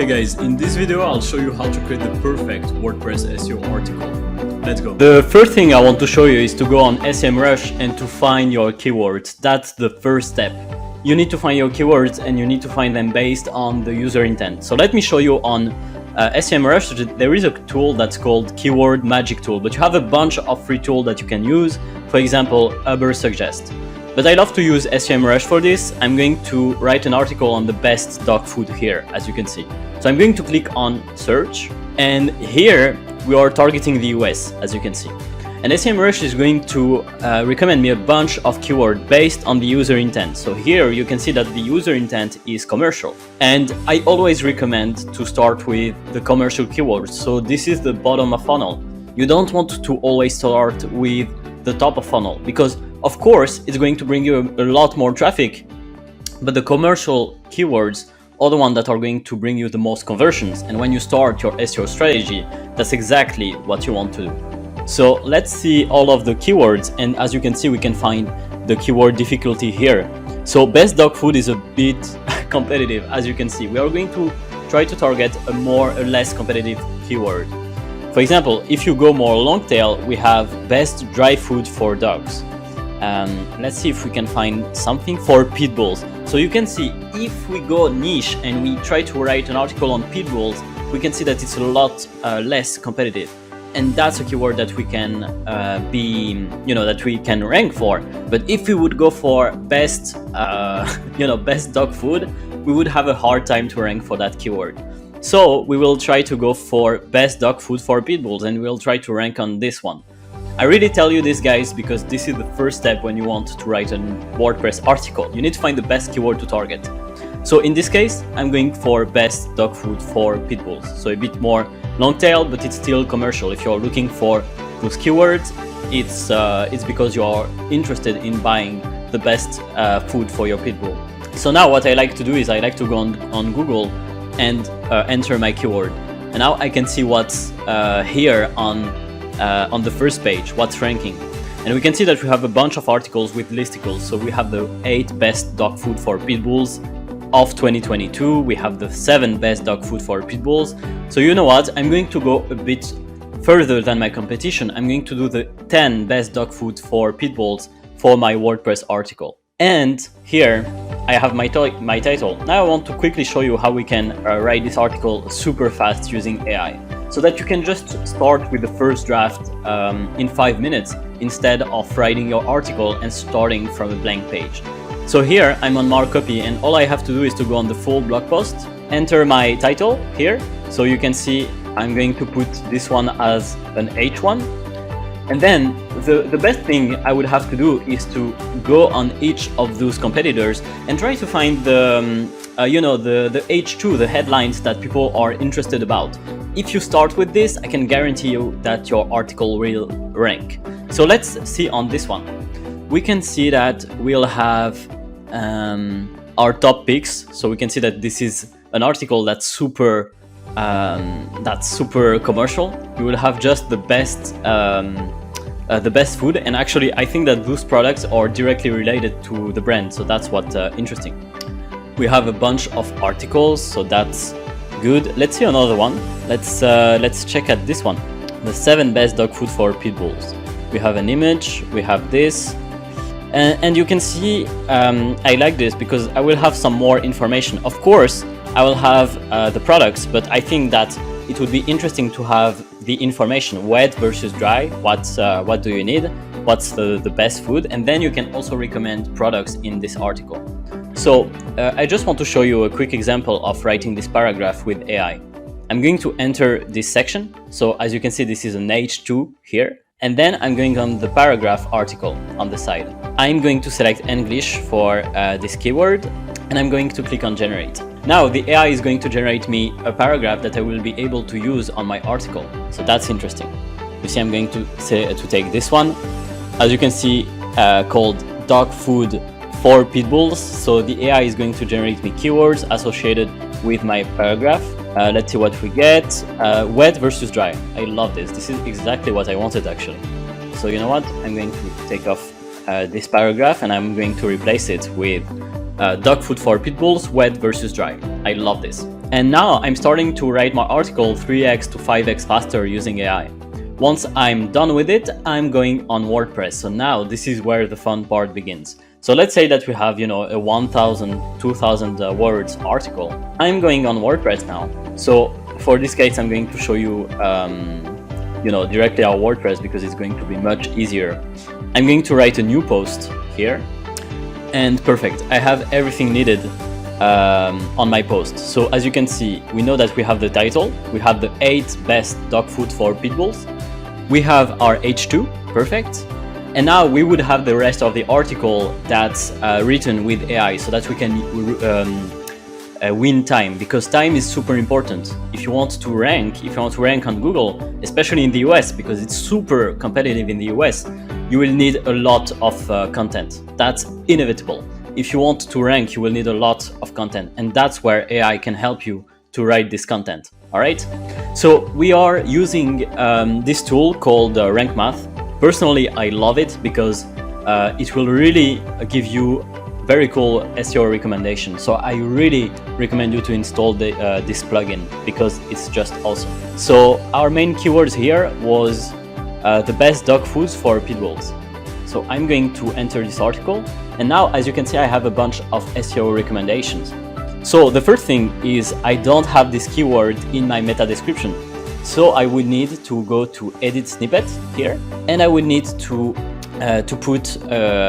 Hey guys, in this video I'll show you how to create the perfect WordPress SEO article. Let's go. The first thing I want to show you is to go on SEMrush and to find your keywords. That's the first step. You need to find your keywords and you need to find them based on the user intent. So let me show you on SEMrush. There is a tool that's called Keyword Magic Tool, but you have a bunch of free tools that you can use. For example, Ubersuggest. But I love to use SEMrush for this. I'm going to write an article on the best dog food here, as you can see. So I'm going to click on search, and here we are targeting the US, as you can see. And SEMrush is going to recommend me a bunch of keywords based on the user intent. So here you can see that the user intent is commercial. And I always recommend to start with the commercial keywords. So this is the bottom of funnel. You don't want to always start with the top of funnel, because of course it's going to bring you a lot more traffic, but the commercial keywords are the ones that are going to bring you the most conversions. And when you start your SEO strategy, that's exactly what you want to do. So let's see all of the keywords, and as you can see, we can find the keyword difficulty here. So best dog food is a bit competitive, as you can see. We are going to try to target a less competitive keyword. For example, if you go more long tail, we have best dry food for dogs. Let's see if we can find something for pit bulls. So you can see, if we go niche and we try to write an article on pit bulls, we can see that it's a lot less competitive. And that's a keyword that we can that we can rank for. But if we would go for best, best dog food, we would have a hard time to rank for that keyword. So we will try to go for best dog food for pit bulls, and we'll try to rank on this one. I really tell you this, guys, because this is the first step when you want to write a WordPress article. You need to find the best keyword to target. So in this case, I'm going for best dog food for pit bulls. So a bit more long tail, but it's still commercial. If you're looking for those keywords, it's because you are interested in buying the best food for your pit bull. So now what I like to do is I like to go on Google and enter my keyword. And now I can see what's here on the first page, what's ranking. And we can see that we have a bunch of articles with listicles. So we have the 8 best dog food for pit bulls of 2022. We have the 7 best dog food for pit bulls. So you know what? I'm going to go a bit further than my competition. I'm going to do the 10 best dog food for pit bulls for my WordPress article. And here I have my title. Now I want to quickly show you how we can write this article super fast using AI, so that you can just start with the first draft in 5 minutes instead of writing your article and starting from a blank page. So here I'm on MarkCopy, and all I have to do is to go on the full blog post, enter my title here. So you can see I'm going to put this one as an H1. And then the best thing I would have to do is to go on each of those competitors and try to find the H2, the headlines that people are interested about. If you start with this, I can guarantee you that your article will rank. So let's see on this one. We can see that we'll have our top picks. So we can see that this is an article that's super commercial. You will have just the best food, and actually I think that those products are directly related to the brand, so that's what's interesting. We have a bunch of articles, so that's good. Let's see another one. Let's check at this one, the 7 best dog food for pit bulls. We have an image, we have this, and you can see I like this because I will have some more information. Of course I will have the products, but I think that it would be interesting to have the information, wet versus dry, what do you need, what's the best food, and then you can also recommend products in this article. So I just want to show you a quick example of writing this paragraph with AI. I'm going to enter this section. So as you can see, this is an H2 here. And then I'm going on the paragraph article on the side. I'm going to select English for this keyword, and I'm going to click on generate. Now the AI is going to generate me a paragraph that I will be able to use on my article. So that's interesting. You see, I'm going to take this one. As you can see, called dog food for pit bulls. So the AI is going to generate me keywords associated with my paragraph. Let's see what we get. Wet versus dry. I love this. This is exactly what I wanted, actually. So you know what? I'm going to take off this paragraph, and I'm going to replace it with dog food for pit bulls, wet versus dry. I love this. And now I'm starting to write my article 3x to 5x faster using AI. Once I'm done with it, I'm going on WordPress. So now this is where the fun part begins. So let's say that we have, a 1,000, 2,000 words article. I'm going on WordPress now. So for this case, I'm going to show you, directly our WordPress because it's going to be much easier. I'm going to write a new post here, and perfect. I have everything needed on my post. So as you can see, we know that we have the title, we have the 8 best dog food for pit bulls, we have our H2, perfect. And now we would have the rest of the article that's written with AI so that we can win time, because time is super important. If you want to rank on Google, especially in the US, because it's super competitive in the US, you will need a lot of content. That's inevitable. If you want to rank, you will need a lot of content, and that's where AI can help you to write this content. All right. So we are using this tool called Rank Math. Personally, I love it because it will really give you very cool SEO recommendations. So I really recommend you to install this plugin because it's just awesome. So our main keywords here was the best dog foods for pit bulls. So I'm going to enter this article, and now as you can see, I have a bunch of SEO recommendations. So the first thing is I don't have this keyword in my meta description. So I would need to go to edit snippet here, and I would need to put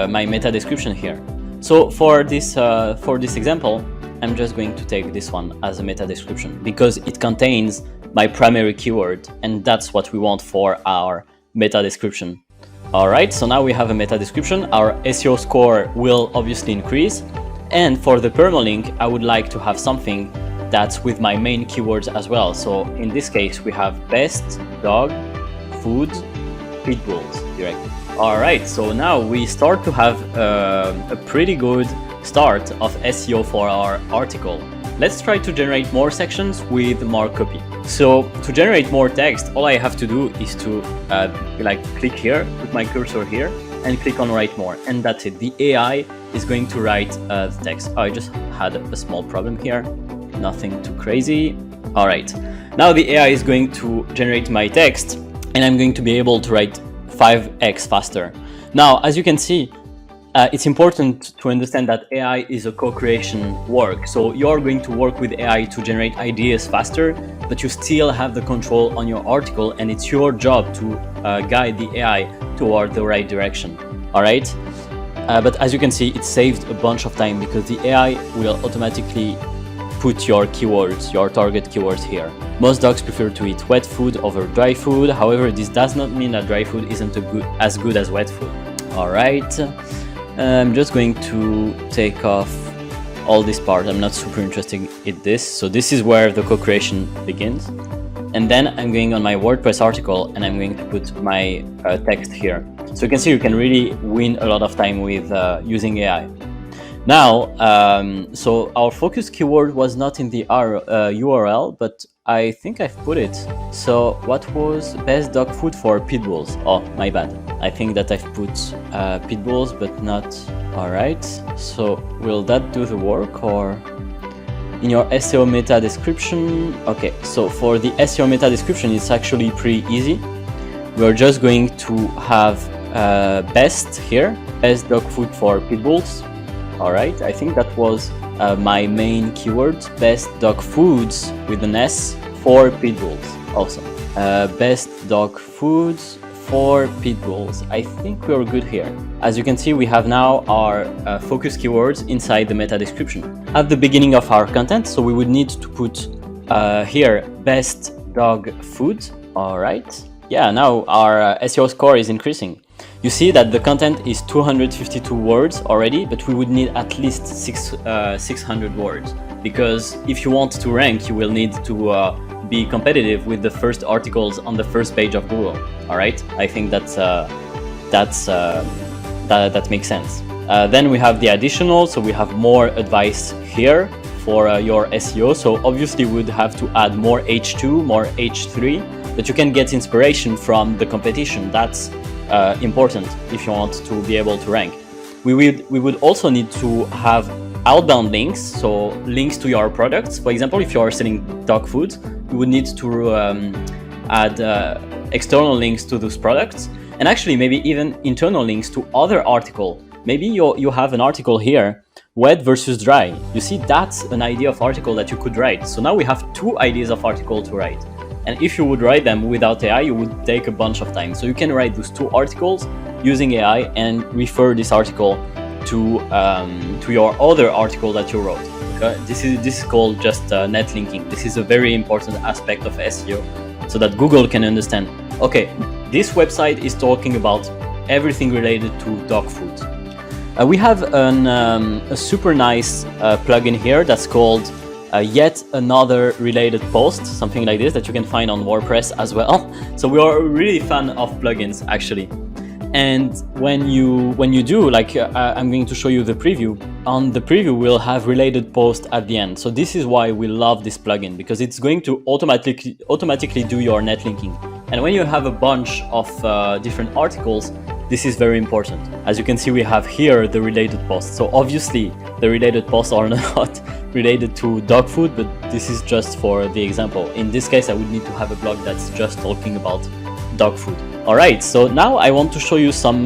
my meta description here. So for this example, I'm just going to take this one as a meta description because it contains my primary keyword, and that's what we want for our meta description. All right, so now we have a meta description. Our SEO score will obviously increase. And for the permalink, I would like to have something that's with my main keywords as well. So in this case, we have best dog food pit bulls directly. All right, so now we start to have a pretty good start of SEO for our article. Let's try to generate more sections with MarkCopy. So to generate more text, all I have to do is to click here, put my cursor here, and click on write more, and that's it. The AI is going to write the text. I just had a small problem here, nothing too crazy. All right, now the AI is going to generate my text, and I'm going to be able to write 5x faster. Now, as you can see, it's important to understand that AI is a co-creation work. So you're going to work with AI to generate ideas faster, but you still have the control on your article, and it's your job to guide the AI toward the right direction. All right. But as you can see, it saved a bunch of time because the AI will automatically put your keywords, your target keywords here. Most dogs prefer to eat wet food over dry food. However, this does not mean that dry food isn't as good as wet food. All right. I'm just going to take off all this part. I'm not super interested in this. So this is where the co-creation begins. And then I'm going on my WordPress article and I'm going to put my text here. So you can see you can really win a lot of time with using AI. Now, so our focus keyword was not in the URL, but I think I've put it. So what was best dog food for pit bulls? Oh, my bad. I think that I've put pit bulls, but not. All right. So will that do the work, or in your SEO meta description? Okay. So for the SEO meta description, it's actually pretty easy. We're just going to have best here, best dog food for pit bulls. All right. I think that was my main keyword, best dog foods with an S for pit bulls. Awesome. Best dog foods for pit bulls. I think we're good here. As you can see, we have now our focus keywords inside the meta description at the beginning of our content. So we would need to put here best dog food. All right. Yeah, now our SEO score is increasing. You see that the content is 252 words already, but we would need at least 600 words, because if you want to rank, you will need to be competitive with the first articles on the first page of Google. All right, I think that makes sense. Then we have the additional, so we have more advice here for your SEO. So obviously we would have to add more H2, more H3, but you can get inspiration from the competition. That's important if you want to be able to rank. We would also need to have outbound links, so links to your products. For example, if you are selling dog food, you would need to add external links to those products, and actually maybe even internal links to other articles. Maybe you have an article here, wet versus dry. You see, that's an idea of article that you could write. So now we have 2 ideas of article to write. And if you would write them without AI, you would take a bunch of time. So you can write those 2 articles using AI and refer this article to your other article that you wrote. Okay? This is called just net linking. This is a very important aspect of SEO, so that Google can understand, okay, this website is talking about everything related to dog food. We have a super nice plugin here that's called Yet Another Related Post, something like this, that you can find on WordPress as well. So we are really fan of plugins, actually. And when you do, like I'm going to show you the preview. On the preview, we'll have related post at the end. So this is why we love this plugin, because it's going to automatically do your net linking. And when you have a bunch of different articles, this is very important. As you can see, we have here the related posts. So obviously the related posts are not related to dog food, but this is just for the example. In this case, I would need to have a blog that's just talking about dog food. All right, so now I want to show you some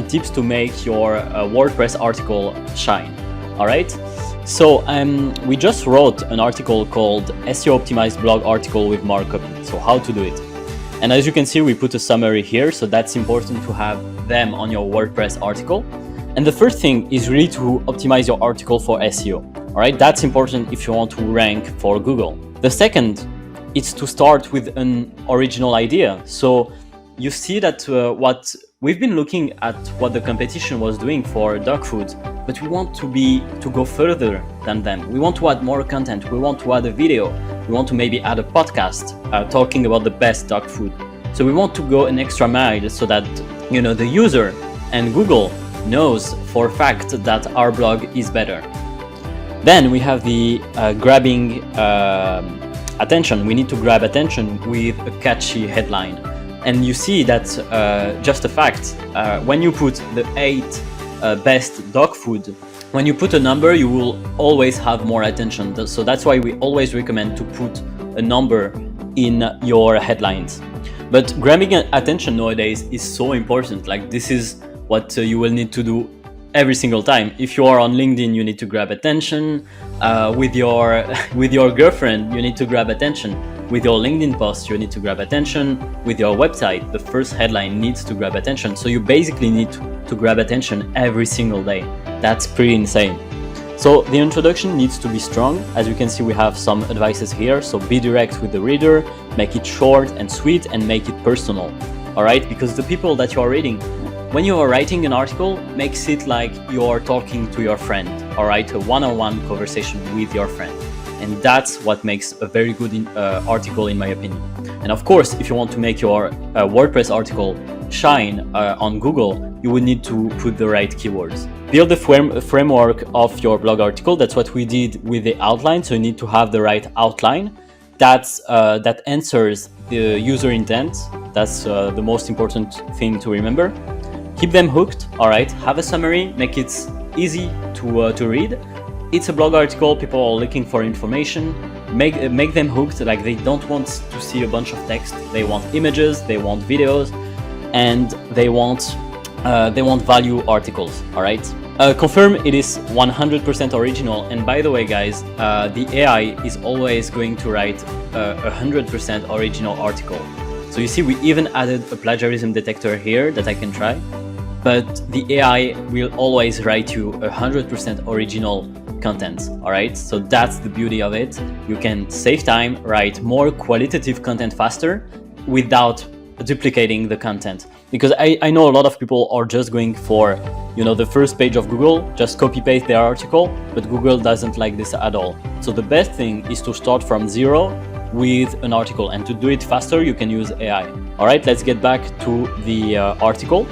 tips to make your WordPress article shine. All right, so we just wrote an article called SEO Optimized Blog Article with MarkCopy. So how to do it. And as you can see, we put a summary here, so that's important to have them on your WordPress article. And the first thing is really to optimize your article for SEO. All right, that's important if you want to rank for Google. The second is to start with an original idea. So you see that what we've been looking at what the competition was doing for dog food, but we want to go further than them. We want to add more content. We want to add a video. We want to maybe add a podcast talking about the best dog food. So we want to go an extra mile so that the user and Google knows for a fact that our blog is better. Then we have the grabbing attention. We need to grab attention with a catchy headline. And you see that just a fact, when you put the 8 best dog food, when you put a number, you will always have more attention. So that's why we always recommend to put a number in your headlines. But grabbing attention nowadays is so important. Like, this is what you will need to do every single time. If you are on LinkedIn, you need to grab attention. With your girlfriend, you need to grab attention. With your LinkedIn post, you need to grab attention. With your website, the first headline needs to grab attention. So you basically need to grab attention every single day. That's pretty insane. So the introduction needs to be strong. As you can see, we have some advices here. So be direct with the reader, make it short and sweet, and make it personal. All right, because the people that you are reading, when you are writing an article, makes it like you're talking to your friend. All right, a one-on-one conversation with your friend. And that's what makes a very good article, in my opinion. And of course, if you want to make your WordPress article shine on Google, you would need to put the right keywords. Build the framework of your blog article. That's what we did with the outline. So you need to have the right outline that answers the user intent. That's the most important thing to remember. Keep them hooked. All right, have a summary, make it easy to read. It's a blog article, people are looking for information. Make them hooked, like they don't want to see a bunch of text. They want images, they want videos, and they want value articles, all right? Confirm it is 100% original. And by the way, guys, the AI is always going to write 100% original article. So you see, we even added a plagiarism detector here that I can try. But the AI will always write you 100% original content, all right? So that's the beauty of it. You can save time, write more qualitative content faster without duplicating the content. Because I know a lot of people are just going for, the first page of Google, just copy paste their article, but Google doesn't like this at all. So the best thing is to start from zero with an article, and to do it faster, you can use AI. All right, let's get back to the article.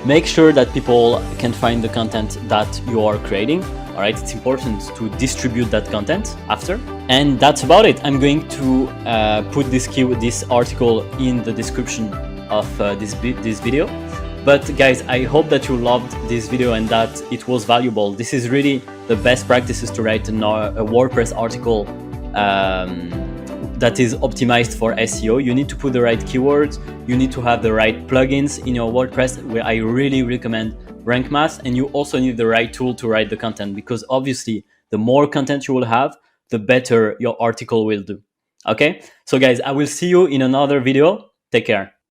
Make sure that people can find the content that you are creating. All right, it's important to distribute that content after. And that's about it. I'm going to put this article in the description of this video. But guys, I hope that you loved this video and that it was valuable. This is really the best practices to write a WordPress article that is optimized for SEO. You need to put the right keywords, you need to have the right plugins in your WordPress, where I really recommend Rank Math, and you also need the right tool to write the content, because obviously the more content you will have, the better your article will do. Okay, so guys, I will see you in another video. Take care.